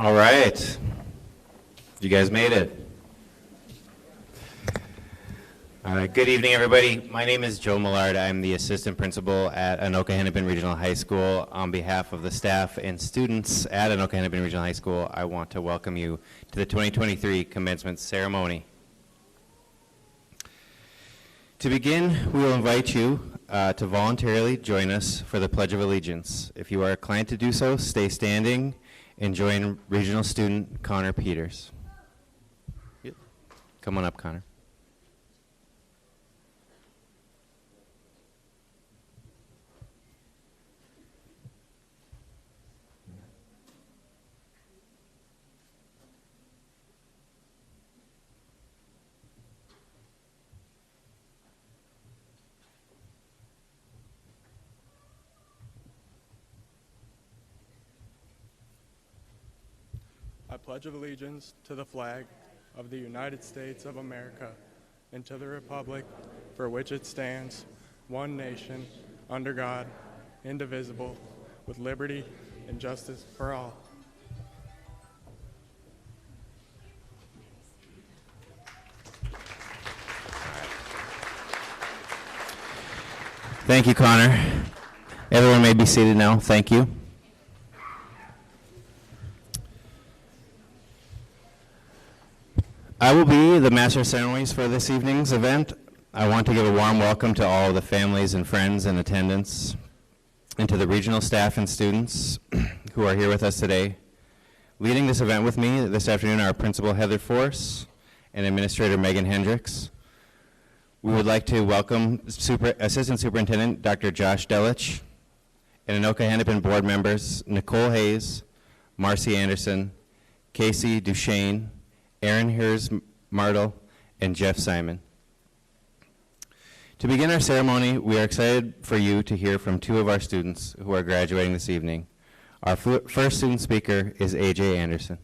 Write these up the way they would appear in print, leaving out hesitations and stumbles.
All right. You guys made it. Good evening, everybody. My name is Joe Millard. I'm the assistant principal at Anoka-Hennepin Regional High School. On behalf of the staff and students at Anoka-Hennepin Regional High School, I want to welcome you to the 2023 commencement ceremony. To begin, we will invite you to voluntarily join us for the Pledge of Allegiance. If you are inclined to do so, stay standing and join regional student Connor Peters. Yep. Come on up, Connor. I pledge allegiance to the flag of the United States of America and to the republic for which it stands, one nation, under God, indivisible, with liberty and justice for all. Thank you, Connor. Everyone may be seated now. Thank you. I will be the master of ceremonies for this evening's event. I want to give a warm welcome to all the families and friends in attendance and to the regional staff and students who are here with us today. Leading this event with me this afternoon are Principal Heather Force and Administrator Megan Hendricks. We would like to welcome Assistant Superintendent Dr. Josh Delich and Anoka-Hennepin board members Nicole Hayes, Marcy Anderson, Casey Duchesne, Aaron Hears Martle, and Jeff Simon. To begin our ceremony, we are excited for you to hear from two of our students who are graduating this evening. Our first student speaker is AJ Anderson.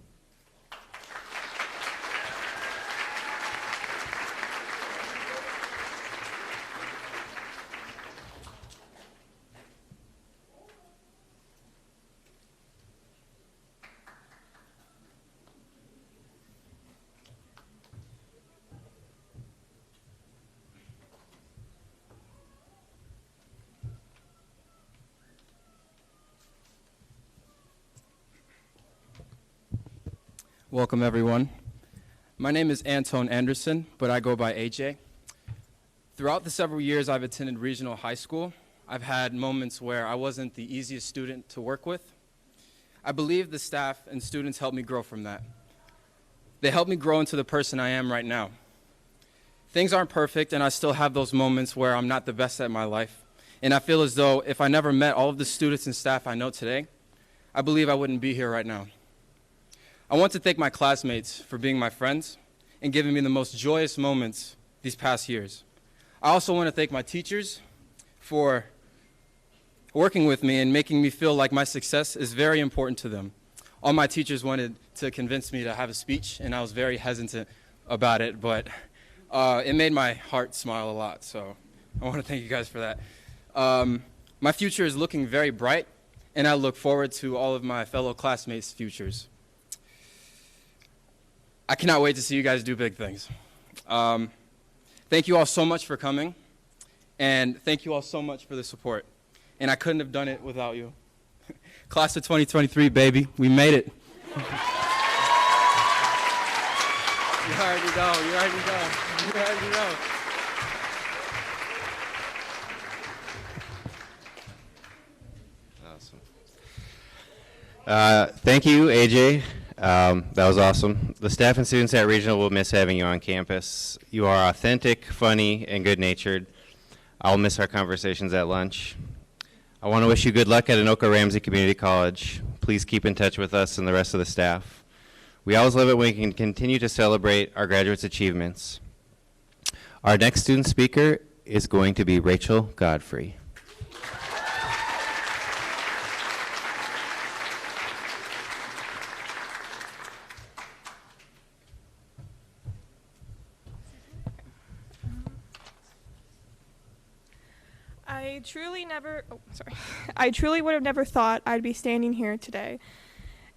Welcome, everyone. My name is Anton Anderson, but I go by AJ. Throughout the several years I've attended regional high school, I've had moments where I wasn't the easiest student to work with. I believe the staff and students helped me grow from that. They helped me grow into the person I am right now. Things aren't perfect, and I still have those moments where I'm not the best at my life. And I feel as though if I never met all of the students and staff I know today, I believe I wouldn't be here right now. I want to thank my classmates for being my friends and giving me the most joyous moments these past years. I also want to thank my teachers for working with me and making me feel like my success is very important to them. All my teachers wanted to convince me to have a speech, and I was very hesitant about it, but it made my heart smile a lot, so I want to thank you guys for that. My future is looking very bright, and I look forward to all of my fellow classmates' futures. I cannot wait to see you guys do big things. Thank you all so much for coming, and thank you all so much for the support. And I couldn't have done it without you. Class of 2023, baby, we made it. You already know, you already know, you already know. Awesome. Thank you, AJ. That was awesome. The staff and students at Regional will miss having you on campus. You are authentic, funny, and good-natured. I'll miss our conversations at lunch. I want to wish you good luck at Anoka Ramsey Community College. Please keep in touch with us and the rest of the staff. We always love it when we can continue to celebrate our graduates' achievements. Our next student speaker is going to be Rachel Godfrey. I truly would have never thought I'd be standing here today.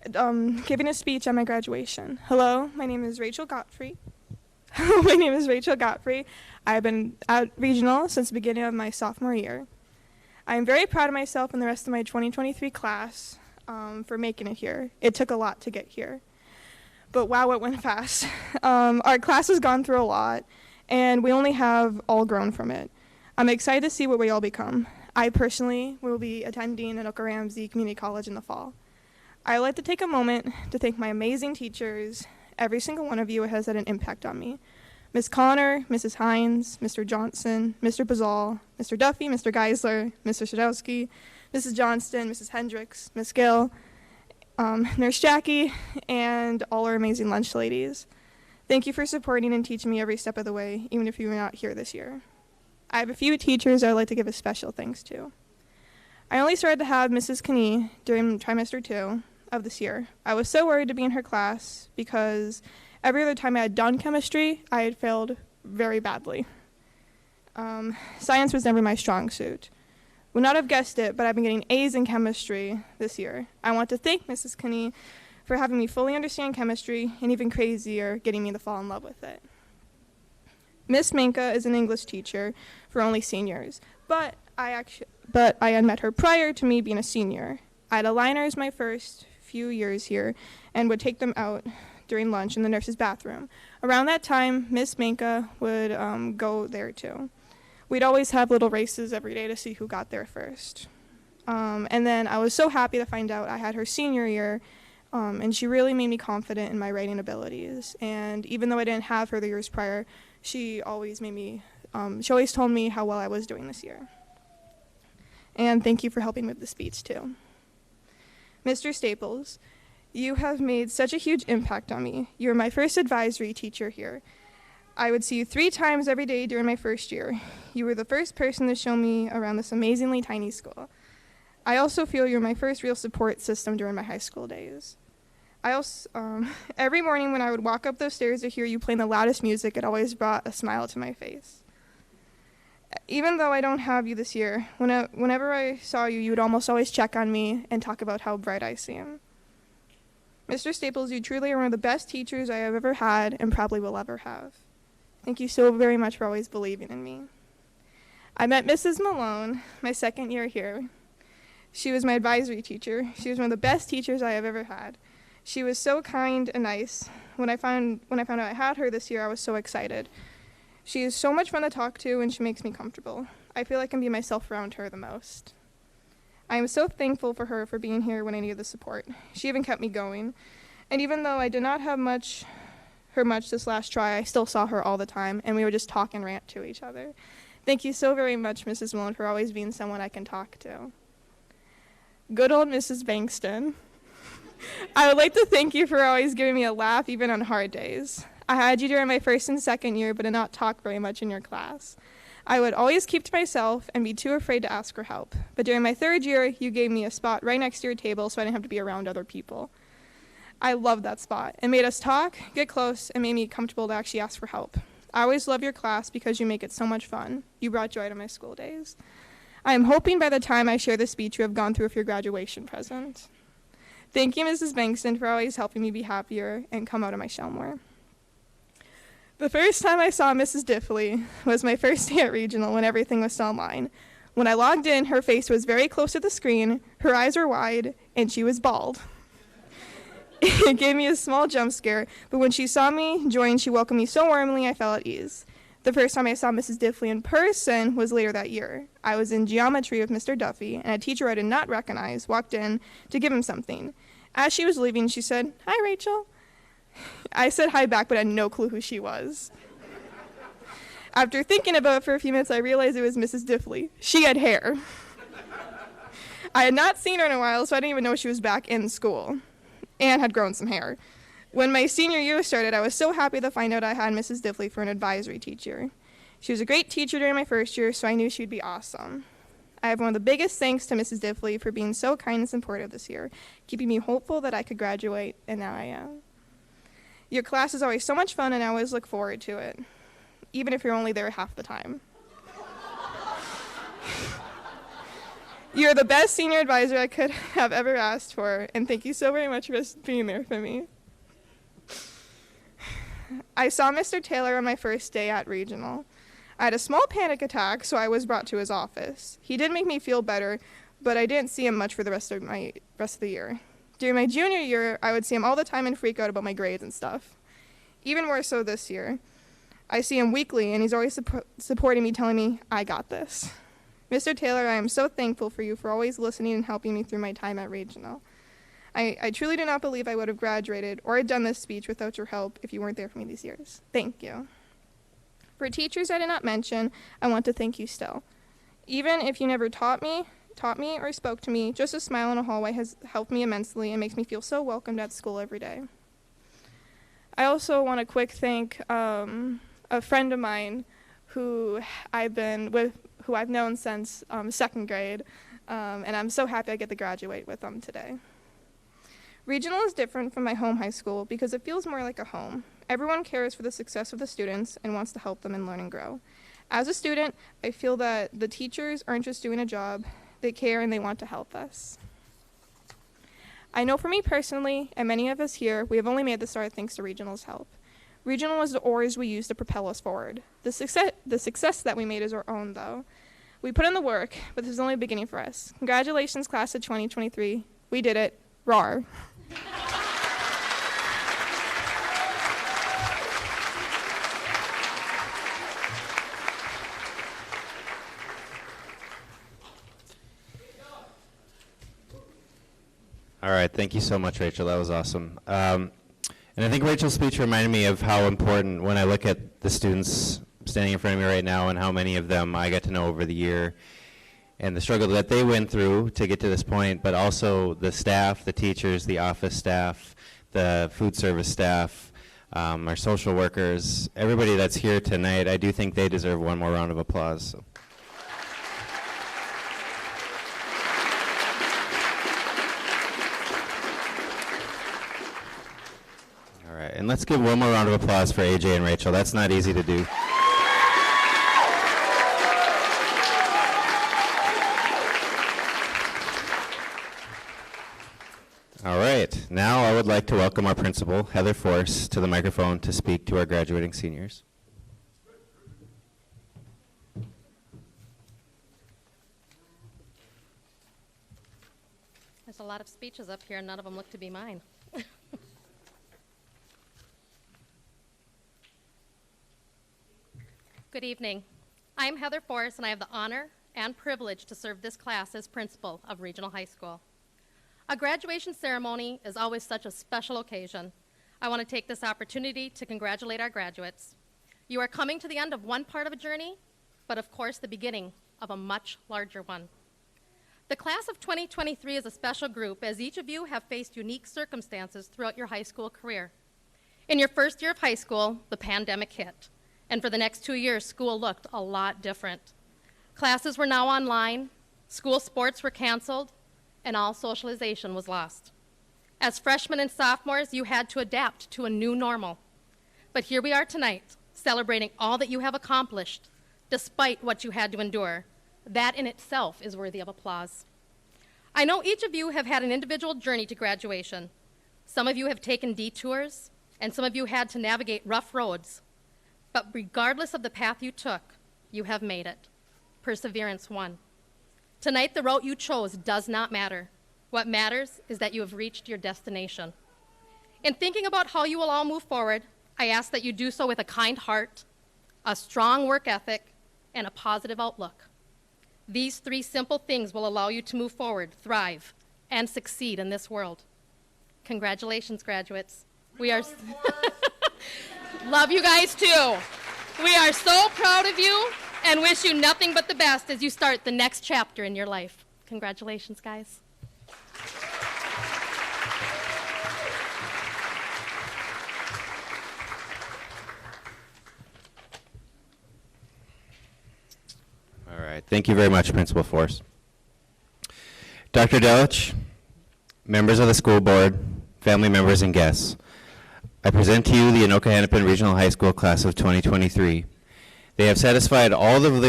giving a speech at my graduation. Hello, my name is Rachel Godfrey. My name is Rachel Godfrey. I've been at regional since the beginning of my sophomore year. I am very proud of myself and the rest of my 2023 class for making it here. It took a lot to get here, but wow, it went fast. Our class has gone through a lot, and we only have all grown from it. I'm excited to see what we all become. I personally will be attending Anoka-Hennepin Community College in the fall. I would like to take a moment to thank my amazing teachers. Every single one of you has had an impact on me. Ms. Connor, Mrs. Hines, Mr. Johnson, Mr. Bazal, Mr. Duffy, Mr. Geisler, Mr. Sadowski, Mrs. Johnston, Mrs. Hendricks, Ms. Gill, Nurse Jackie, and all our amazing lunch ladies. Thank you for supporting and teaching me every step of the way, even if you were not here this year. I have a few teachers I would like to give a special thanks to. I only started to have Mrs. Kinney during trimester 2 of this year. I was so worried to be in her class because every other time I had done chemistry, I had failed very badly. Science was never my strong suit. Would not have guessed it, but I've been getting A's in chemistry this year. I want to thank Mrs. Kinney for having me fully understand chemistry, and even crazier, getting me to fall in love with it. Miss Minka is an English teacher for only seniors, but I had met her prior to me being a senior. I had aligners my first few years here and would take them out during lunch in the nurse's bathroom. Around that time, Miss Minka would go there too. We'd always have little races every day to see who got there first. And then I was so happy to find out I had her senior year, and she really made me confident in my writing abilities. And even though I didn't have her the years prior, she always told me how well I was doing this year. And thank you for helping with the speech too. Mr. Staples, you have made such a huge impact on me. You were my first advisory teacher here. I would see you 3 times every day during my first year. You were the first person to show me around this amazingly tiny school. I also feel you're my first real support system during my high school days. I also, every morning when I would walk up those stairs to hear you playing the loudest music, it always brought a smile to my face. Even though I don't have you this year, whenever I saw you, you would almost always check on me and talk about how bright I seem. Mr. Staples, you truly are one of the best teachers I have ever had and probably will ever have. Thank you so very much for always believing in me. I met Mrs. Malone my second year here. She was my advisory teacher. She was one of the best teachers I have ever had. She was so kind and nice. When I found out I had her this year, I was so excited. She is so much fun to talk to, and she makes me comfortable. I feel I can be myself around her the most. I am so thankful for her for being here when I needed the support. She even kept me going. And even though I did not have her much this last try, I still saw her all the time, and we would just talk and rant to each other. Thank you so very much, Mrs. Malone, for always being someone I can talk to. Good old Mrs. Bankston. I would like to thank you for always giving me a laugh even on hard days. I had you during my first and second year, but did not talk very much in your class. I would always keep to myself and be too afraid to ask for help. But during my third year, you gave me a spot right next to your table so I didn't have to be around other people. I loved that spot. It made us talk, get close, and made me comfortable to actually ask for help. I always love your class because you make it so much fun. You brought joy to my school days. I am hoping by the time I share this speech you have gone through with your graduation present. Thank you, Mrs. Bankston, for always helping me be happier and come out of my shell more. The first time I saw Mrs. Diffley was my first day at Regional when everything was still online. When I logged in, her face was very close to the screen, her eyes were wide, and she was bald. It gave me a small jump scare, but when she saw me join, she welcomed me so warmly I felt at ease. The first time I saw Mrs. Diffley in person was later that year. I was in geometry with Mr. Duffy, and a teacher I did not recognize walked in to give him something. As she was leaving, she said, "Hi, Rachel." I said hi back, but had no clue who she was. After thinking about it for a few minutes, I realized it was Mrs. Diffley. She had hair. I had not seen her in a while, so I didn't even know she was back in school and had grown some hair. When my senior year started, I was so happy to find out I had Mrs. Diffley for an advisory teacher. She was a great teacher during my first year, so I knew she'd be awesome. I have one of the biggest thanks to Mrs. Diffley for being so kind and supportive this year, keeping me hopeful that I could graduate, and now I am. Your class is always so much fun, and I always look forward to it, even if you're only there half the time. You're the best senior advisor I could have ever asked for, and thank you so very much for being there for me. I saw Mr. Taylor on my first day at Regional. I had a small panic attack, so I was brought to his office. He did make me feel better, but I didn't see him much for the rest of the year. During my junior year, I would see him all the time and freak out about my grades and stuff. Even more so this year. I see him weekly, and he's always supporting me, telling me, I got this. Mr. Taylor, I am so thankful for you for always listening and helping me through my time at Regional. I truly do not believe I would have graduated or had done this speech without your help if you weren't there for me these years. Thank you. For teachers I did not mention, I want to thank you still. Even if you never taught me or spoke to me, just a smile in a hallway has helped me immensely and makes me feel so welcomed at school every day. I also want to quick thank a friend of mine who I've known since second grade, and I'm so happy I get to graduate with them today. Regional is different from my home high school because it feels more like a home. Everyone cares for the success of the students and wants to help them and learn and grow. As a student, I feel that the teachers aren't just doing a job, they care and they want to help us. I know for me personally, and many of us here, we have only made the start thanks to Regional's help. Regional was the oars we used to propel us forward. The success that we made is our own, though. We put in the work, but this is only the beginning for us. Congratulations, class of 2023. We did it. Rawr. All right, thank you so much, Rachel. That was awesome. And I think Rachel's speech reminded me of how important, when I look at the students standing in front of me right now and how many of them I got to know over the year and the struggle that they went through to get to this point, but also the staff, the teachers, the office staff, the food service staff, our social workers, everybody that's here tonight. I do think they deserve one more round of applause. So. All right, and let's give one more round of applause for AJ and Rachel. That's not easy to do. All right, now I would like to welcome our principal, Heather Force, to the microphone to speak to our graduating seniors. There's a lot of speeches up here, and none of them look to be mine. Good evening. I'm Heather Force, and I have the honor and privilege to serve this class as principal of Regional High School. A graduation ceremony is always such a special occasion. I want to take this opportunity to congratulate our graduates. You are coming to the end of one part of a journey, but of course the beginning of a much larger one. The class of 2023 is a special group, as each of you have faced unique circumstances throughout your high school career. In your first year of high school, the pandemic hit, and for the next 2 years, school looked a lot different. Classes were now online, school sports were canceled, and all socialization was lost. As freshmen and sophomores, you had to adapt to a new normal. But here we are tonight, celebrating all that you have accomplished, despite what you had to endure. That in itself is worthy of applause. I know each of you have had an individual journey to graduation. Some of you have taken detours, and some of you had to navigate rough roads. But regardless of the path you took, you have made it. Perseverance won. Tonight, the route you chose does not matter. What matters is that you have reached your destination. In thinking about how you will all move forward, I ask that you do so with a kind heart, a strong work ethic, and a positive outlook. These 3 simple things will allow you to move forward, thrive, and succeed in this world. Congratulations, graduates. We are love you guys too. We are so proud of you and wish you nothing but the best as you start the next chapter in your life. Congratulations, guys. All right, thank you very much, Principal Force. Dr. Delich, members of the school board, family members, and guests, I present to you the Anoka-Hennepin Regional High School class of 2023. They have satisfied all of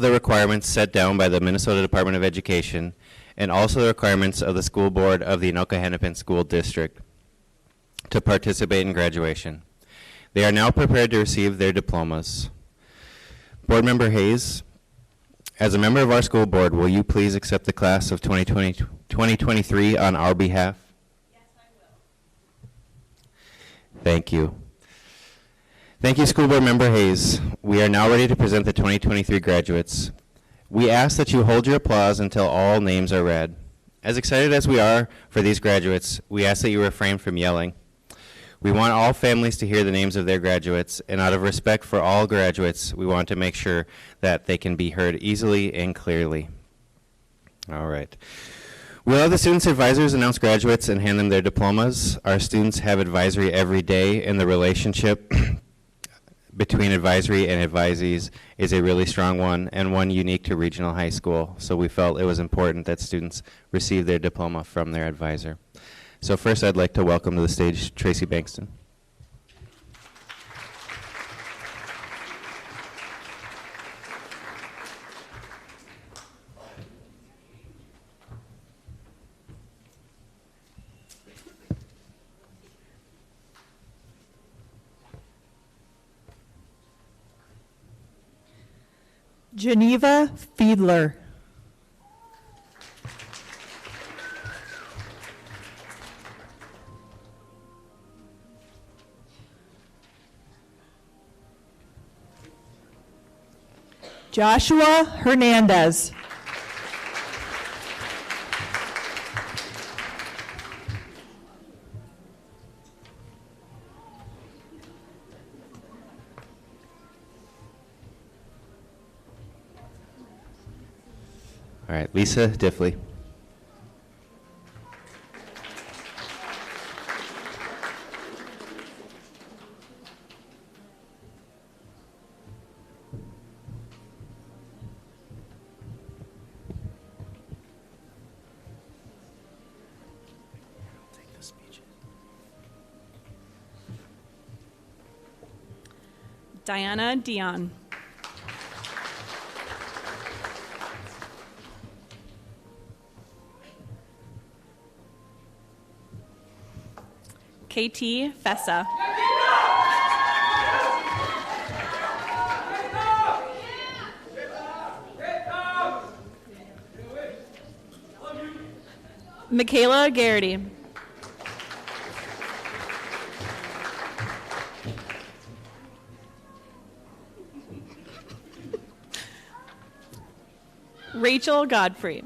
the requirements set down by the Minnesota Department of Education and also the requirements of the school board of the Anoka-Hennepin School District to participate in graduation. They are now prepared to receive their diplomas. Board Member Hayes, as a member of our school board, will you please accept the class of 2023 on our behalf? Yes, I will. Thank you. Thank you, School Board Member Hayes. We are now ready to present the 2023 graduates. We ask that you hold your applause until all names are read. As excited as we are for these graduates, we ask that you refrain from yelling. We want all families to hear the names of their graduates, and out of respect for all graduates, we want to make sure that they can be heard easily and clearly. All right. We'll have the students' advisors announce graduates and hand them their diplomas. Our students have advisory every day, and the relationship between advisory and advisees is a really strong one and one unique to regional high school. So we felt it was important that students receive their diploma from their advisor. So first I'd like to welcome to the stage Tracy Bankston. Geneva Fiedler. Joshua Hernandez. All right, Lisa Diffley. Diana Dion. KT Fessa. Michaela Garrity. Rachel Godfrey.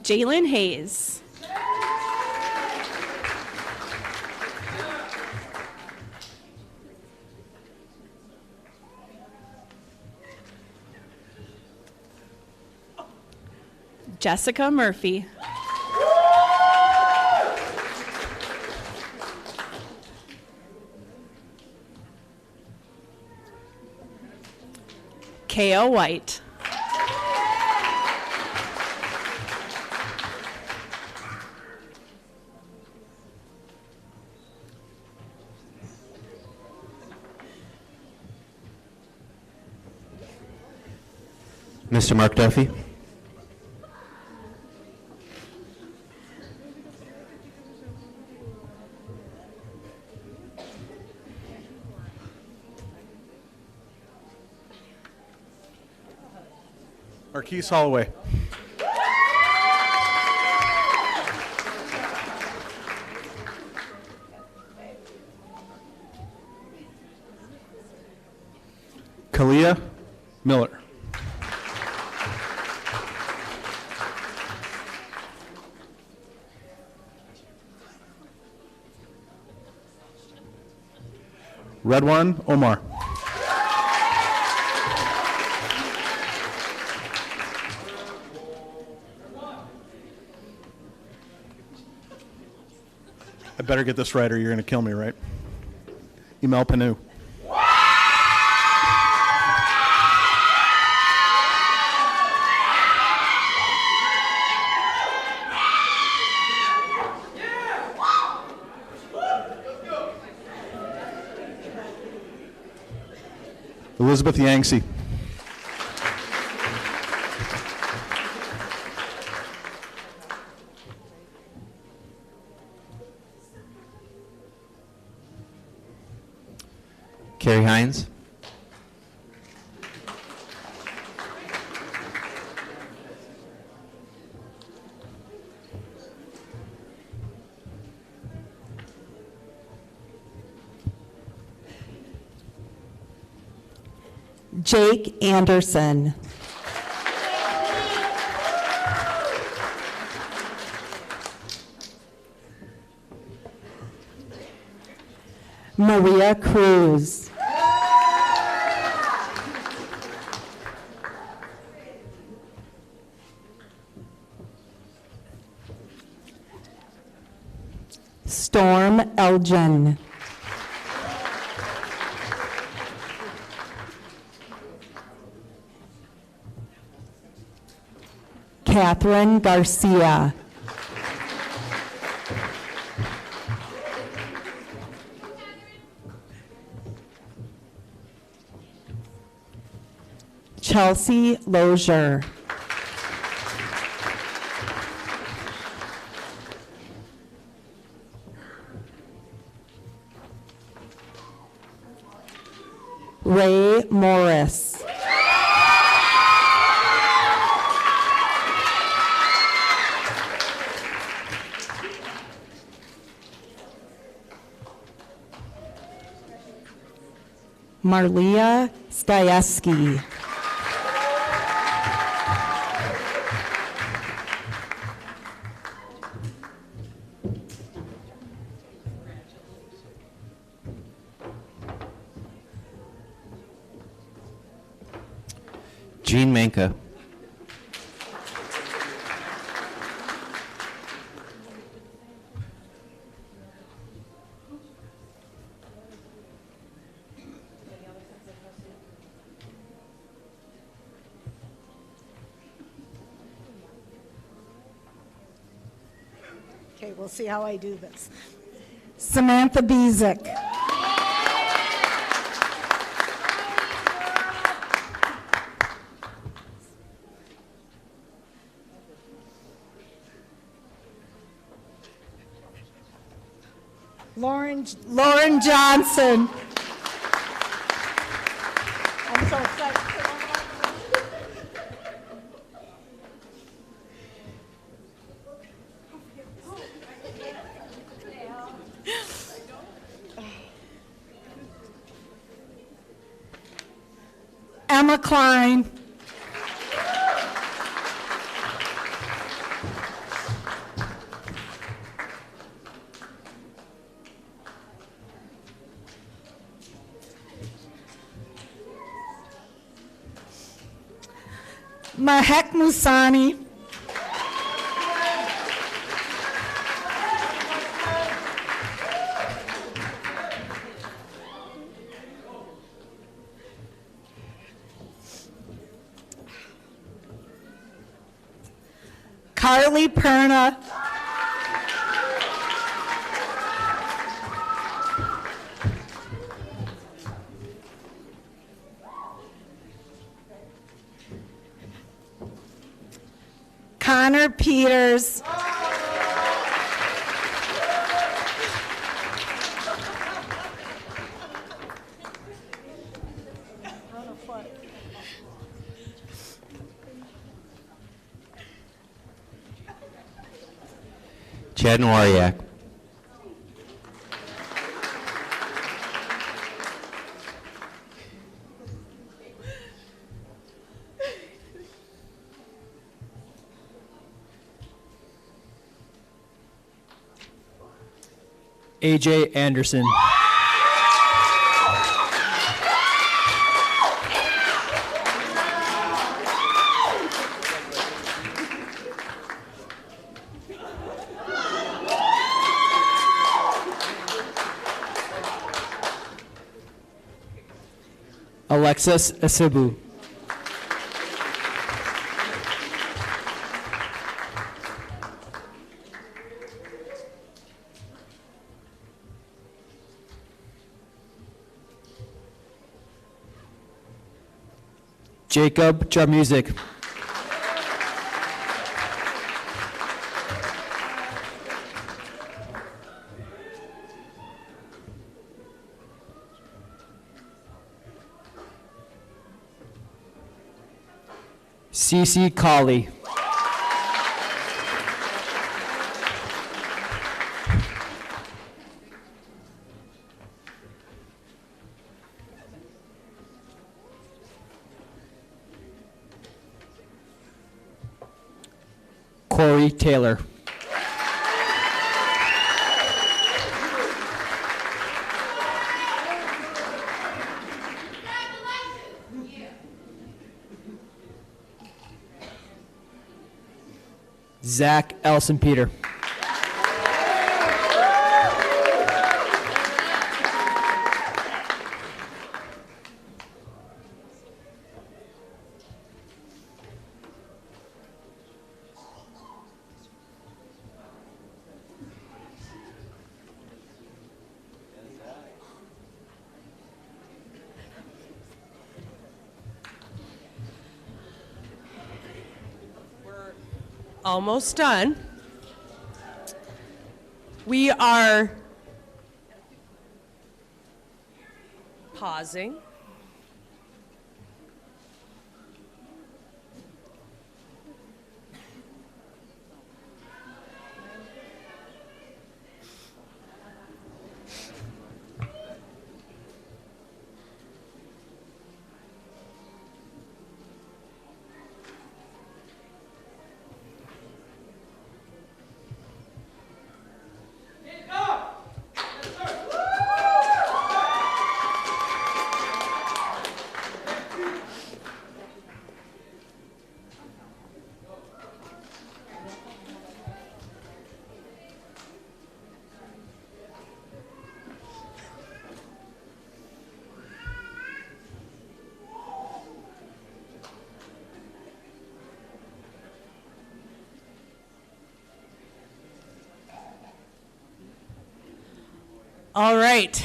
Jalen Hayes. Jessica Murphy. Kaya White. Mr. Mark Duffy. Marquise Holloway. Kalia Miller. Redwan Omar. I better get this right or you're going to kill me, right? Emel Panu. Elizabeth Yangtze. Carrie Hines. Jake Anderson. Maria Cruz. Storm Elgin. Catherine Garcia. Chelsea Lozier. Ray Morris. Marlia Skayeski. Jean Manka. Okay, we'll see how I do this. Samantha Bezick. Lauren Johnson. I'm so excited. Emma Klein. Mahek Musani. Carly Perna. Connor Peters. Chad Nowariak. AJ Anderson. Alexis Asibu. Jacob Jarmusic. Cece Colley. Corey Taylor. Zach Elson Peter. Almost done. We are pausing. All right.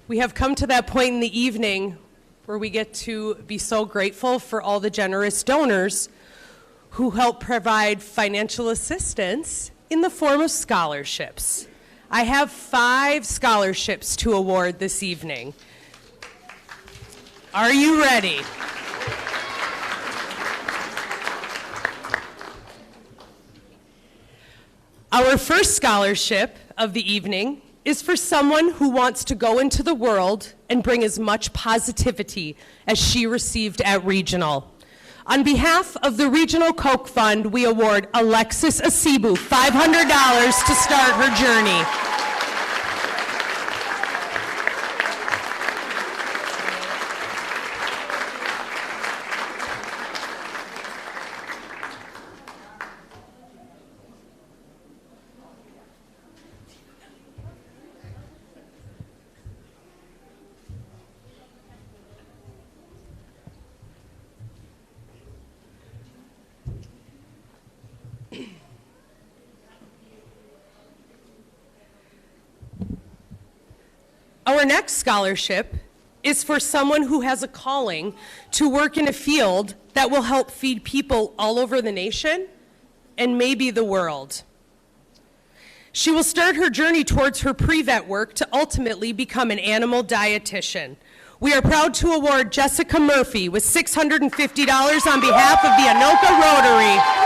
We have come to that point in the evening where we get to be so grateful for all the generous donors who help provide financial assistance in the form of scholarships. I have 5 scholarships to award this evening. Are you ready? Our first scholarship of the evening is for someone who wants to go into the world and bring as much positivity as she received at Regional. On behalf of the Regional Coke Fund, we award Alexis Asibu $500 to start her journey. Our next scholarship is for someone who has a calling to work in a field that will help feed people all over the nation and maybe the world. She will start her journey towards her pre-vet work to ultimately become an animal dietitian. We are proud to award Jessica Murphy with $650 on behalf of the Anoka Rotary.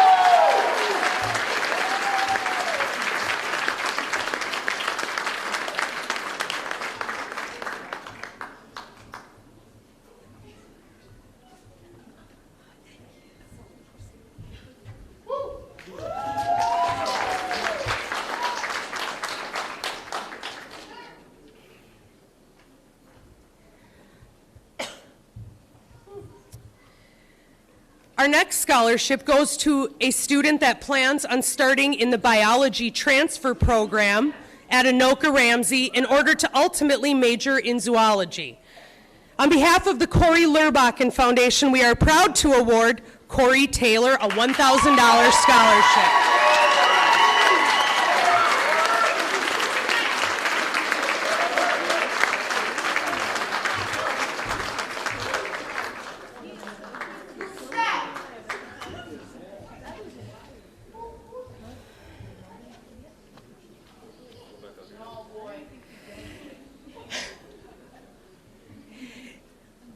Our next scholarship goes to a student that plans on starting in the biology transfer program at Anoka-Ramsey in order to ultimately major in zoology. On behalf of the Corey Lurbachen Foundation, we are proud to award Corey Taylor a $1,000 scholarship.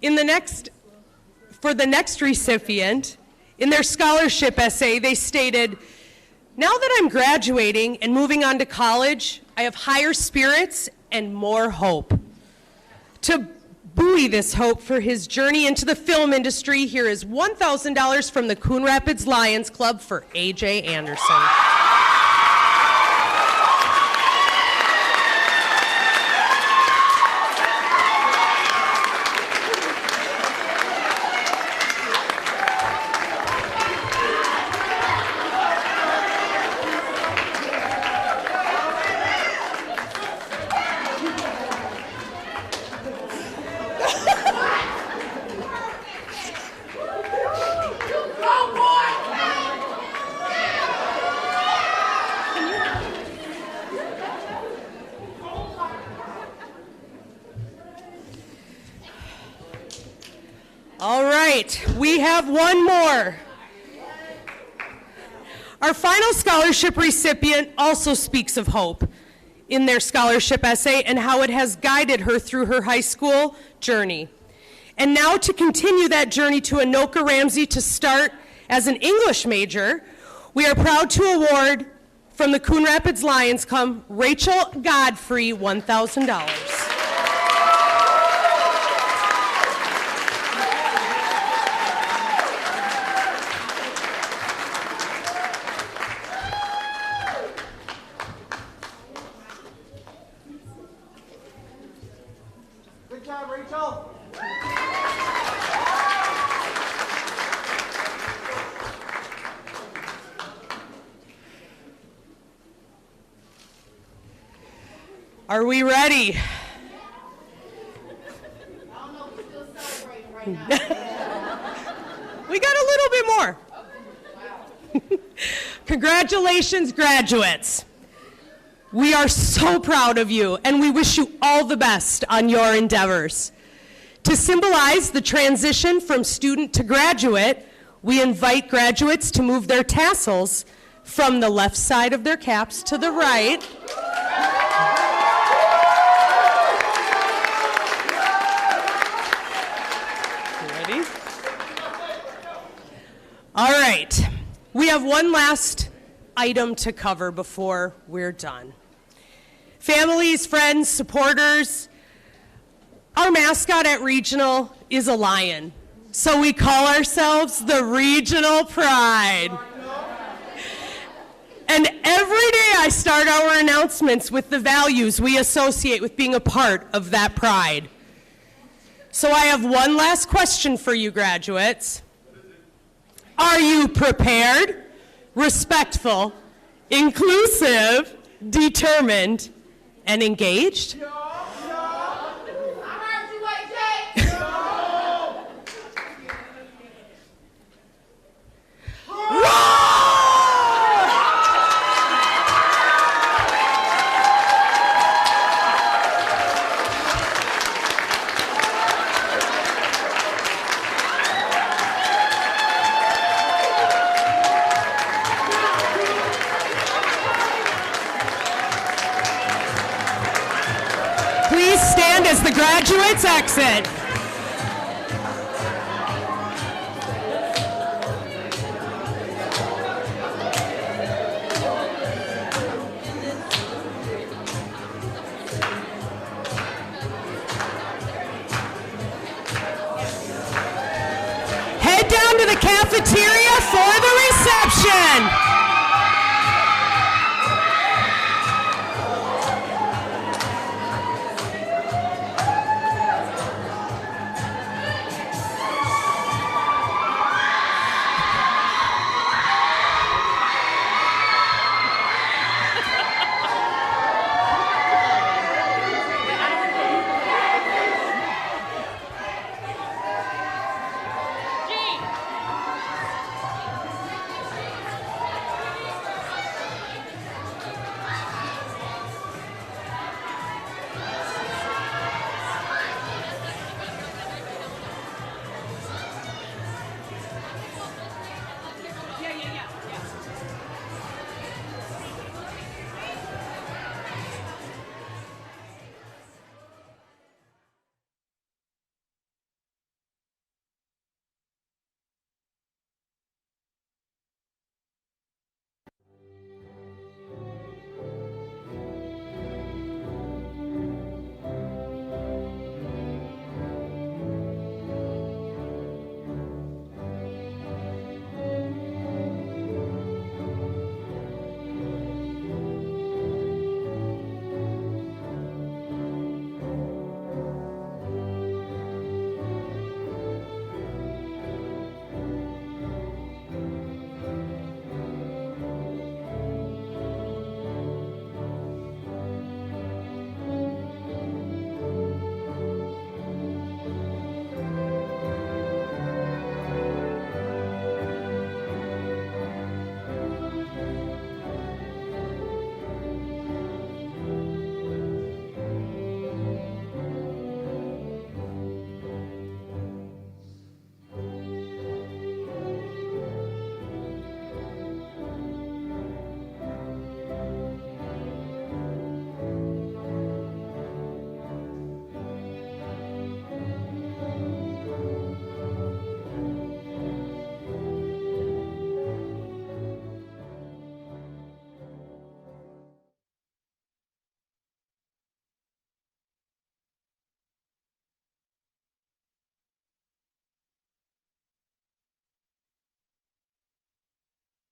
For the next recipient, in their scholarship essay, they stated, "Now that I'm graduating and moving on to college, I have higher spirits and more hope." To buoy this hope for his journey into the film industry, here is $1,000 from the Coon Rapids Lions Club for A.J. Anderson. All right, we have one more. Our final scholarship recipient also speaks of hope in their scholarship essay and how it has guided her through her high school journey. And now to continue that journey to Anoka Ramsey to start as an English major, we are proud to award from the Coon Rapids Lions Club, Rachel Godfrey, $1,000. Good job, Rachel. Are we ready? We got a little bit more. Congratulations, graduates. We are so proud of you, and we wish you all the best on your endeavors. To symbolize the transition from student to graduate, we invite graduates to move their tassels from the left side of their caps to the right. Ready? All right. We have one last item to cover before we're done. Families, friends, supporters, our mascot at Regional is a lion, so we call ourselves the Regional Pride. And every day I start our announcements with the values we associate with being a part of that pride. So I have one last question for you graduates. Are you prepared, respectful, inclusive, determined, and engaged? No. I heard you, AJ. No. Please stand as the graduates exit.